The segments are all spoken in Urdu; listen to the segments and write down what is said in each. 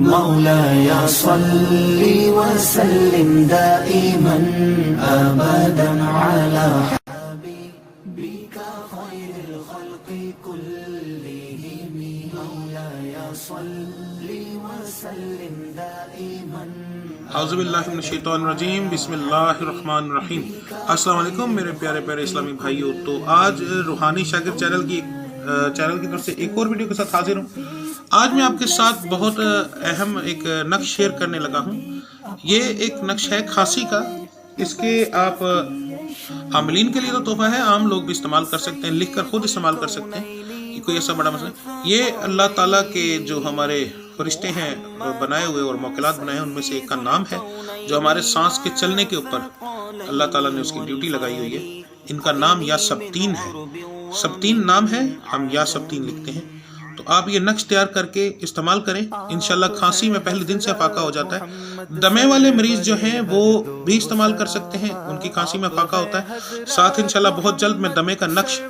مولاي صل وسلم دائما أبدا على حبيبك خير الخلق كلهم مولاي صل وسلم دائما. اعوذ باللہ من الشیطان الرجیم، بسم اللہ الرحمن الرحیم. السلام علیکم میرے پیارے پیارے اسلامی بھائیوں. تو آج روحانی شاگرد چینل کی طرف سے ایک اور ویڈیو کے ساتھ حاضر ہوں. آج میں آپ کے ساتھ بہت اہم ایک نقش شیئر کرنے لگا ہوں. یہ ایک نقش ہے کھانسی کا. اس کے آپ عاملین کے لیے تو تحفہ ہے، عام لوگ بھی استعمال کر سکتے ہیں، لکھ کر خود استعمال کر سکتے ہیں. یہ کوئی ایسا بڑا مسئلہ نہیں. یہ اللہ تعالیٰ کے جو ہمارے فرشتے ہیں بنائے ہوئے اور موکلات بنائے ہیں، ان میں سے ایک کا نام ہے جو ہمارے سانس کے چلنے کے اوپر اللہ تعالیٰ نے اس کی ڈیوٹی لگائی ہوئی ہے. ان کا نام یا سبتین ہے. سبتین نام ہے، ہم یا سبتین لکھتے ہیں. تو آپ یہ نقش تیار کر کے استعمال کریں، انشاءاللہ کھانسی میں پہلے دن سے فاقہ ہو جاتا ہے. دمے والے مریض جو ہیں وہ بھی استعمال کر سکتے ہیں، ان کی کھانسی میں فاقہ ہوتا ہے. ساتھ انشاءاللہ بہت جلد میں دمے کا نقش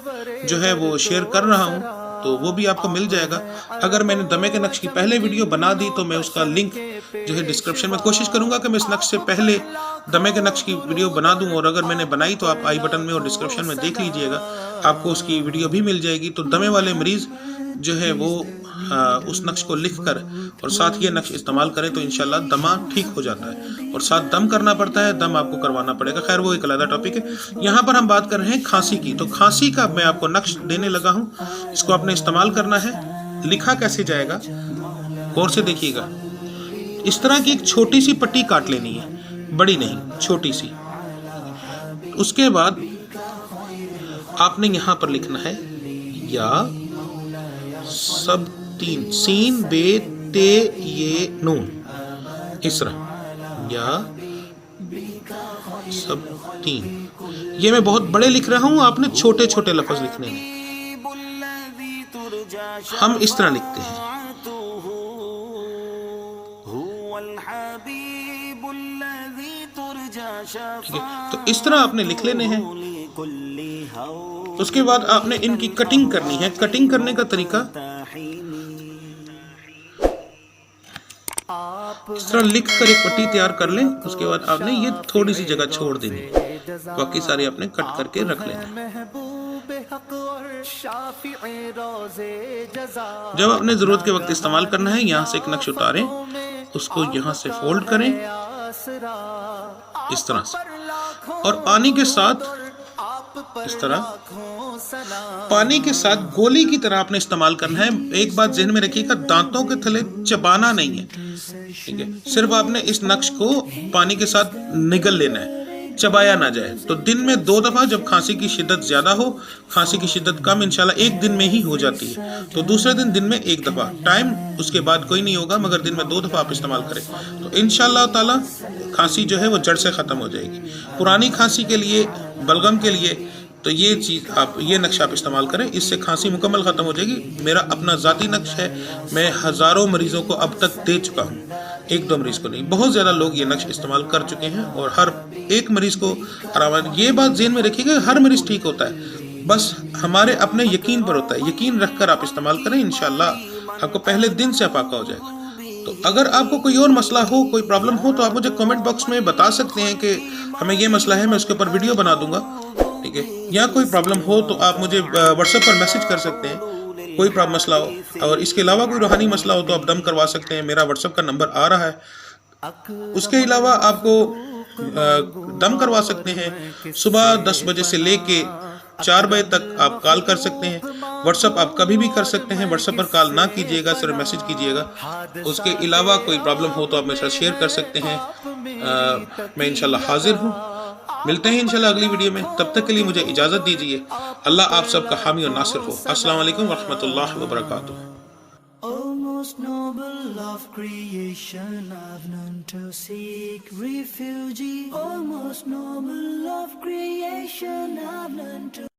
جو ہے وہ شیئر کر رہا ہوں، تو وہ بھی آپ کو مل جائے گا. اگر میں نے دمے کے نقش کی پہلے ویڈیو بنا دی تو میں اس کا لنک جو ہے ڈسکرپشن میں کوشش کروں گا کہ میں اس نقش سے پہلے دمے کے نقش کی ویڈیو بنا دوں، اور اگر میں نے بنائی تو آپ آئی بٹن میں اور ڈسکرپشن میں دیکھ لیجئے گا، آپ کو اس کی ویڈیو بھی مل جائے گی. تو دمے والے مریض جو ہے وہ اس نقش کو لکھ کر اور ساتھ یہ نقش استعمال کریں تو انشاءاللہ دمہ ٹھیک ہو جاتا ہے. اور ساتھ دم کرنا پڑتا ہے، دم آپ کو کروانا پڑے گا. خیر وہ ایک علیحدہ ٹاپک ہے. یہاں پر ہم بات کر رہے ہیں کھانسی کی. تو کھانسی کا میں آپ کو نقش دینے لگا ہوں، اس کو آپ نے استعمال کرنا ہے. لکھا کیسے جائے گا غور سے دیکھیے گا. اس طرح کی ایک چھوٹی سی پٹی کاٹ لینی ہے، بڑی نہیں، چھوٹی سی. اس کے بعد آپ نے یہاں پر لکھنا ہے یا سب تین، سین بے تے یہ نون، اس طرح یا سب تین. یہ میں بہت بڑے لکھ رہا ہوں، آپ نے چھوٹے چھوٹے لفظ لکھنے ہیں. ہم اس طرح لکھتے ہیں. تو اس طرح آپ نے لکھ لینے ہیں. اس کے بعد آپ نے ان کی کٹنگ کرنی ہے. کٹنگ کرنے کا طریقہ اس طرح لکھ کر ایک پٹی تیار کر لیں. اس کے بعد آپ نے یہ تھوڑی سی جگہ چھوڑ دینی، باقی سارے آپ نے کٹ کر کے رکھ لینا. جب آپ نے ضرورت کے وقت استعمال کرنا ہے، یہاں سے ایک نقش اتاریں، اس کو یہاں سے فولڈ کریں اس طرح سے، اور پانی کے ساتھ اس طرح پانی کے ساتھ گولی کی طرح آپ نے استعمال کرنا ہے. ایک بات ذہن میں رکھیے گا، دانتوں کے تھلے چبانا نہیں ہے، ٹھیک ہے؟ صرف آپ نے اس نقش کو پانی کے ساتھ نگل لینا ہے، چبایا نہ جائے. تو دن میں 2 دفعہ، جب کھانسی کی شدت زیادہ ہو، کھانسی کی شدت کم انشاءاللہ ایک دن میں ہی ہو جاتی ہے، تو دوسرے دن میں 1 دفعہ. ٹائم اس کے بعد کوئی نہیں ہوگا، مگر دن میں 2 دفعہ آپ استعمال کریں تو انشاءاللہ تعالی کھانسی جو ہے وہ جڑ سے ختم ہو جائے گی. پرانی کھانسی کے لیے، بلغم کے لیے تو یہ چیز یہ نقش آپ استعمال کریں، اس سے کھانسی مکمل ختم ہو جائے گی. میرا اپنا ذاتی نقش ہے، میں ہزاروں مریضوں کو اب تک دے چکا ہوں، 1-2 مریض کو نہیں. بہت زیادہ لوگ یہ نقش استعمال کر چکے ہیں اور ہر ایک مریض کو آرام ہے. یہ بات ذہن میں رکھیے گا، ہر مریض ٹھیک ہوتا ہے، بس ہمارے اپنے یقین پر ہوتا ہے. یقین رکھ کر آپ استعمال کریں، انشاءاللہ آپ کو پہلے دن سے فاقہ ہو جائے گا. تو اگر آپ کو کوئی اور مسئلہ ہو، کوئی پرابلم ہو، تو آپ مجھے کمنٹ باکس میں بتا سکتے ہیں کہ ہمیں یہ مسئلہ ہے، میں اس کے اوپر ویڈیو بنا دوں گا، ٹھیک ہے؟ یا کوئی پرابلم ہو تو آپ مجھے واٹس ایپ پر میسج کر سکتے ہیں، کوئی مسئلہ ہو. اور اس کے علاوہ کوئی روحانی مسئلہ ہو تو آپ دم کروا سکتے ہیں. میرا واٹس ایپ کا نمبر آ رہا ہے. اس کے علاوہ آپ کو دم کروا سکتے ہیں. صبح 10 بجے سے لے کے 4 بجے تک آپ کال کر سکتے ہیں. واٹس ایپ آپ کبھی بھی کر سکتے ہیں. واٹس ایپ پر کال نہ کیجیے گا، صرف میسج کیجیے گا. اس کے علاوہ کوئی پرابلم ہو تو آپ میرے ساتھ شیئر کر سکتے ہیں. میں انشاءاللہ حاضر ہوں. ملتے ہیں انشاءاللہ اگلی ویڈیو میں. تب تک کے لیے مجھے اجازت دیجیے. اللہ آپ سب کا حامی اور ناصر ہو. السلام علیکم ورحمۃ اللہ وبرکاتہ. Most noble of creation, I've none to seek refuge. Oh, most noble of creation, I've none to